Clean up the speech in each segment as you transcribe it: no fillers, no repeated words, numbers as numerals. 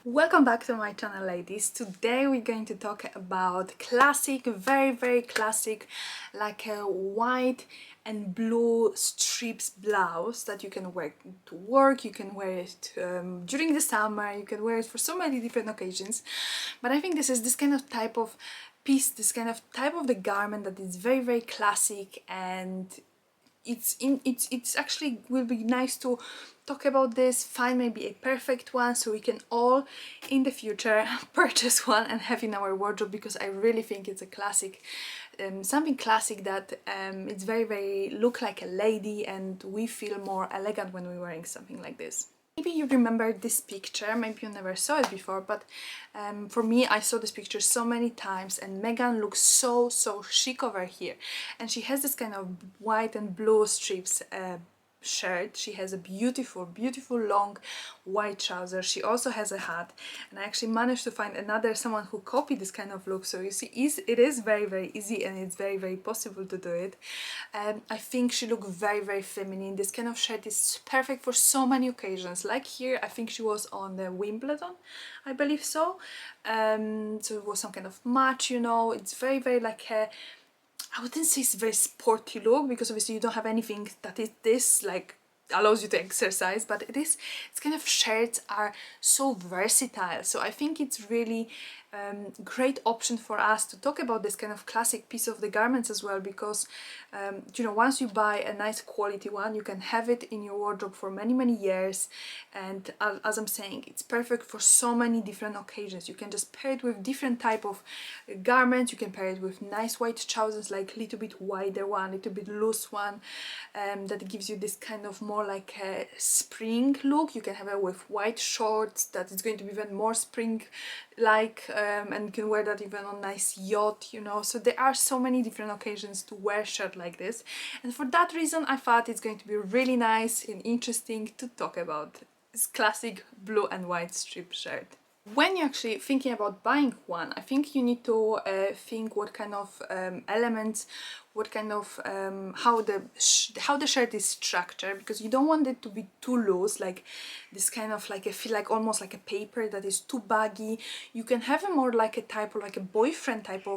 Welcome back to my channel, ladies. Today we're going to talk about classic, very classic, like a white and blue strips blouse that you can wear to work. You can wear it during the summer, you can wear it for so many different occasions. But I think this is this kind of type of piece, this kind of type of the garment that is very classic, and it's actually will be nice to talk about this, find maybe a perfect one so we can all in the future purchase one and have in our wardrobe, because I really think it's a classic, something classic that it's very look like a lady, and we feel more elegant when we're wearing something like this. Maybe you remember this picture, maybe you never saw it before, but for me, I saw this picture so many times, and Megan looks so chic over here. And she has this kind of white and blue strips shirt. She has a beautiful long white trouser. She also has a hat, and I actually managed to find another someone who copied this kind of look. So you see, it is very easy, and it's very possible to do it. I think she looked very feminine. This kind of shirt is perfect for so many occasions. Like here, I think she was on the Wimbledon, I believe so. So it was some kind of match, you know. It's very like a, I wouldn't say it's a very sporty look, because obviously you don't have anything that is this like allows you to exercise, but it's kind of shirts are so versatile. So I think it's really great option for us to talk about this kind of classic piece of the garments as well, because you know, once you buy a nice quality one, you can have it in your wardrobe for many years. And as I'm saying, it's perfect for so many different occasions. You can just pair it with different type of garments. You can pair it with nice white trousers, like a little bit wider one, little bit loose one, that gives you this kind of more like a spring look. You can have it with white shorts that is going to be even more spring like, and you can wear that even on nice yacht, you know. So there are so many different occasions to wear shirt like this, and for that reason I thought it's going to be really nice and interesting to talk about this classic blue and white strip shirt. When you're actually thinking about buying one, I think you need to think what kind of elements, what kind of how the shirt is structured, because you don't want it to be too loose, like this kind of like, I feel like almost like a paper that is too baggy. You can have a more like a type of like a boyfriend type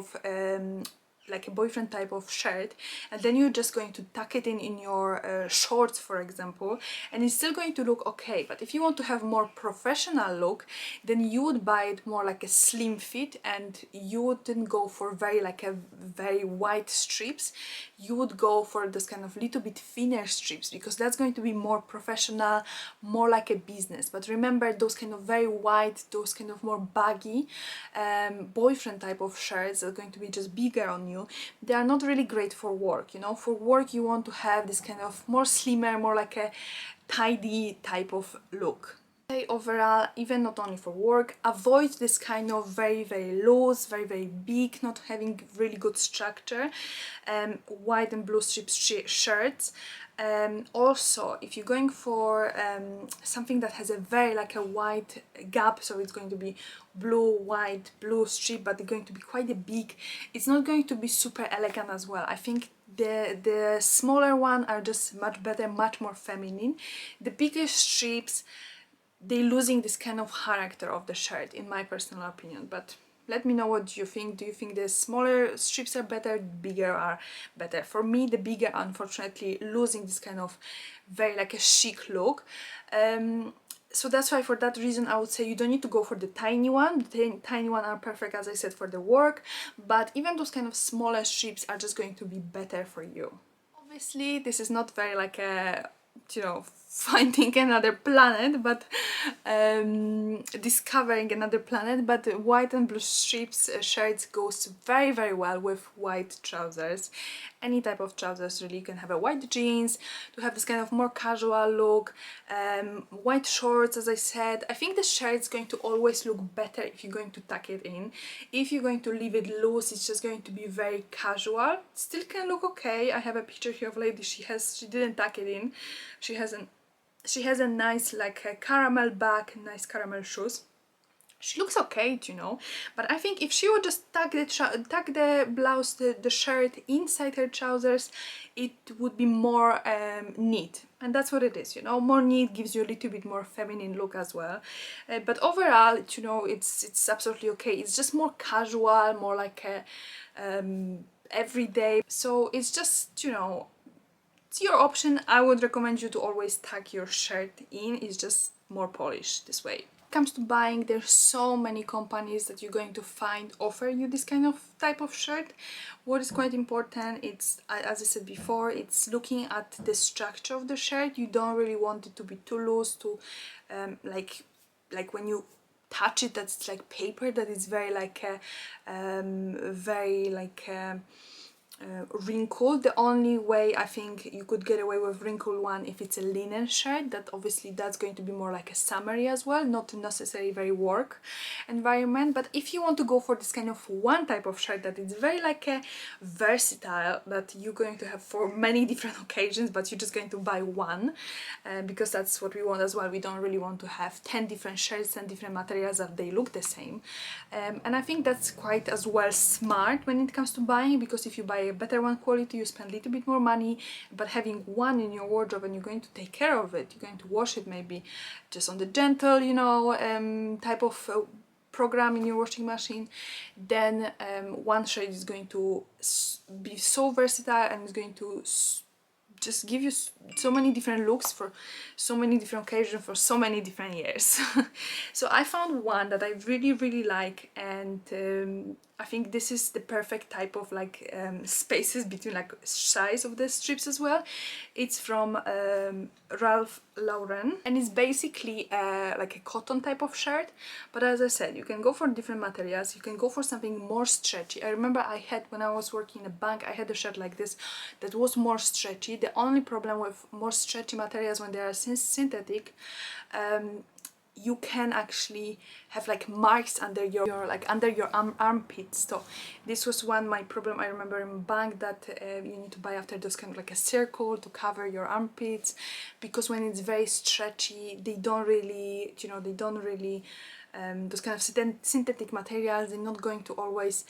of shirt, and then you're just going to tuck it in your shorts, for example, and it's still going to look okay. But if you want to have more professional look, then you would buy it more like a slim fit, and you wouldn't go for very wide strips. You would go for this kind of little bit thinner strips, because that's going to be more professional, more like a business. But remember, those kind of very wide, those kind of more baggy boyfriend type of shirts are going to be just bigger on you. They are not really great for work, you know. For work you want to have this kind of more slimmer, more like a tidy type of look. Overall, even not only for work, avoid this kind of very loose, very big, not having really good structure, white and blue strip shirts. Also, if you're going for something that has a very like a wide gap, so it's going to be blue, white, blue strip, but it's going to be quite a big, it's not going to be super elegant as well. I think the smaller one are just much better, much more feminine. The bigger strips, they're losing this kind of character of the shirt, in my personal opinion. But let me know what you think. Do you think the smaller strips are better, bigger are better? For me, the bigger, unfortunately, losing this kind of very like a chic look. So that's why, for that reason, I would say you don't need to go for the tiny one. The tiny one are perfect, as I said, for the work, but even those kind of smaller strips are just going to be better for you. Obviously, this is not very like a, you know, finding another planet, but discovering another planet, but white and blue strips shirts goes very well with white trousers. Any type of trousers really. You can have a white jeans to have this kind of more casual look, white shorts, as I said. I think the shirt is going to always look better if you're going to tuck it in. If you're going to leave it loose, it's just going to be very casual. Still can look okay. I have a picture here of a lady, she didn't tuck it in. She has a nice like a caramel back, nice caramel shoes. she looks okay, you know, but I think if she would just tuck the blouse, the shirt inside her trousers, it would be more neat, and that's what it is, you know. More neat gives you a little bit more feminine look as well, but overall, you know, it's absolutely okay. It's just more casual, more like a everyday, so it's just, you know, it's your option. I would recommend you to always tuck your shirt in. It's just more polished this way. Comes to buying, there's so many companies that you're going to find offer you this kind of type of shirt. What is quite important, it's, as I said before, it's looking at the structure of the shirt. You don't really want it to be too loose, to like when you touch it, that's like paper, that is very like very like wrinkled. The only way I think you could get away with wrinkled one if it's a linen shirt, that obviously that's going to be more like a summery as well, not necessarily very work environment. But if you want to go for this kind of one type of shirt that is very like a versatile, that you're going to have for many different occasions, but you're just going to buy one, because that's what we want as well. We don't really want to have 10 different shirts and different materials that they look the same, and I think that's quite as well smart when it comes to buying, because if you buy a better one quality, you spend a little bit more money, but having one in your wardrobe and you're going to take care of it, you're going to wash it maybe just on the gentle, you know, type of program in your washing machine, then one shade is going to be so versatile and is going to just give you so many different looks for so many different occasions for so many different years. So I found one that I really like, and I think this is the perfect type of like spaces between like size of the strips as well. It's from Ralph Lauren, and it's basically like a cotton type of shirt, but as I said, you can go for different materials. You can go for something more stretchy. I remember I had, when I was working in a bank, I had a shirt like this that was more stretchy. The only problem with more stretchy materials when they are synthetic, you can actually have like marks under your like under your armpits. So this was my problem. I remember in bank that you need to buy after those kind of like a circle to cover your armpits, because when it's very stretchy, they don't really, you know, they don't really those kind of synthetic materials, they're not going to always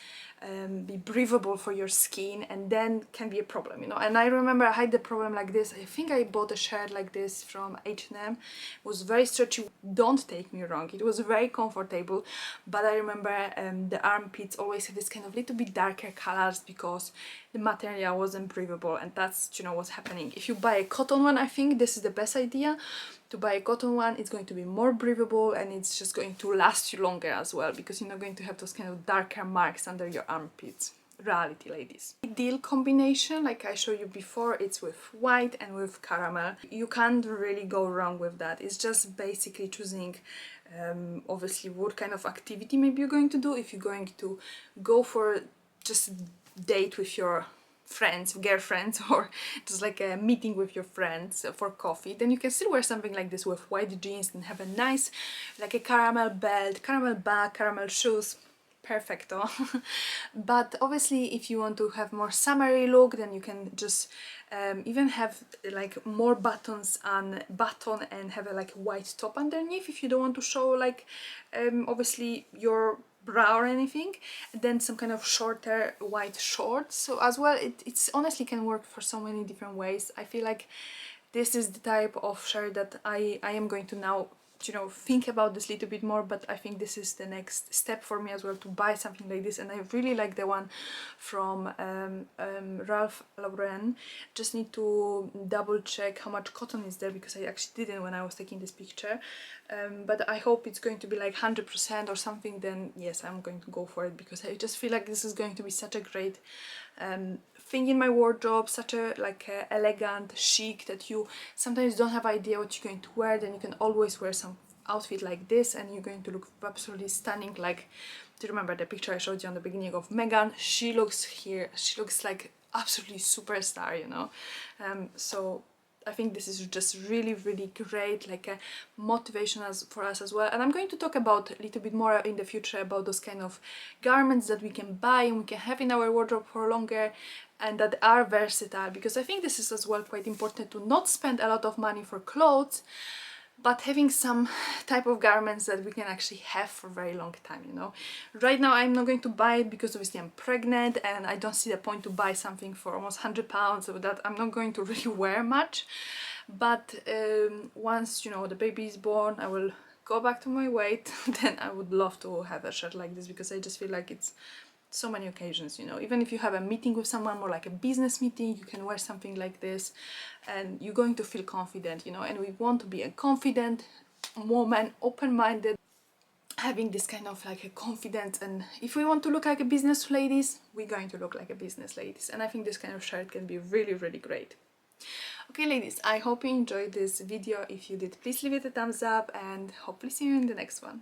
be breathable for your skin, and then can be a problem, you know. And I remember I had the problem like this. I think I bought a shirt like this from H&M. It was very stretchy. Don't take me wrong, it was very comfortable, but I remember the armpits always have this kind of little bit darker colors because the material wasn't breathable, and that's, you know, what's happening. If you buy a cotton one, I think this is the best idea. To buy a cotton one, it's going to be more breathable, and it's just going to last you longer as well, because you're not going to have those kind of darker marks under your armpits. Reality, ladies. Ideal combination, like I showed you before, it's with white and with caramel. You can't really go wrong with that. It's just basically choosing obviously what kind of activity maybe you're going to do. If you're going to go for just date with your friends, girlfriends, or just like a meeting with your friends for coffee, then you can still wear something like this with white jeans and have a nice like a caramel belt, caramel bag, caramel shoes. Perfecto. But obviously if you want to have more summery look, then you can just even have like more buttons and have a like white top underneath, if you don't want to show like obviously your bra or anything. Then some kind of shorter white shorts. So as well, it's honestly can work for so many different ways. I feel like this is the type of shirt that I am going to now, you know, think about this a little bit more, but I think this is the next step for me as well, to buy something like this. And I really like the one from Ralph Lauren. Just need to double check how much cotton is there, because I actually didn't when I was taking this picture, but I hope it's going to be like 100% or something. Then yes, I'm going to go for it, because I just feel like this is going to be such a great thing in my wardrobe, such a like elegant, chic, that you sometimes don't have idea what you're going to wear. Then you can always wear some outfit like this and you're going to look absolutely stunning. Like, do you remember the picture I showed you on the beginning of Megan? She looks here, she looks like absolutely superstar, you know. So I think this is just really great, like a motivation for us as well. And I'm going to talk about a little bit more in the future about those kind of garments that we can buy and we can have in our wardrobe for longer, and that are versatile, because I think this is as well quite important, to not spend a lot of money for clothes, but having some type of garments that we can actually have for a very long time, you know. Right now I'm not going to buy it because obviously I'm pregnant and I don't see the point to buy something for almost £100 so that I'm not going to really wear much. But once, you know, the baby is born, I will go back to my weight. Then I would love to have a shirt like this, because I just feel like it's so many occasions, you know. Even if you have a meeting with someone, more like a business meeting, you can wear something like this and you're going to feel confident, you know. And we want to be a confident woman, open-minded, having this kind of like a confidence. And if we want to look like a business ladies, we're going to look like a business ladies, and I think this kind of shirt can be really, really great. Okay ladies, I hope you enjoyed this video. If you did, please leave it a thumbs up and hopefully see you in the next one.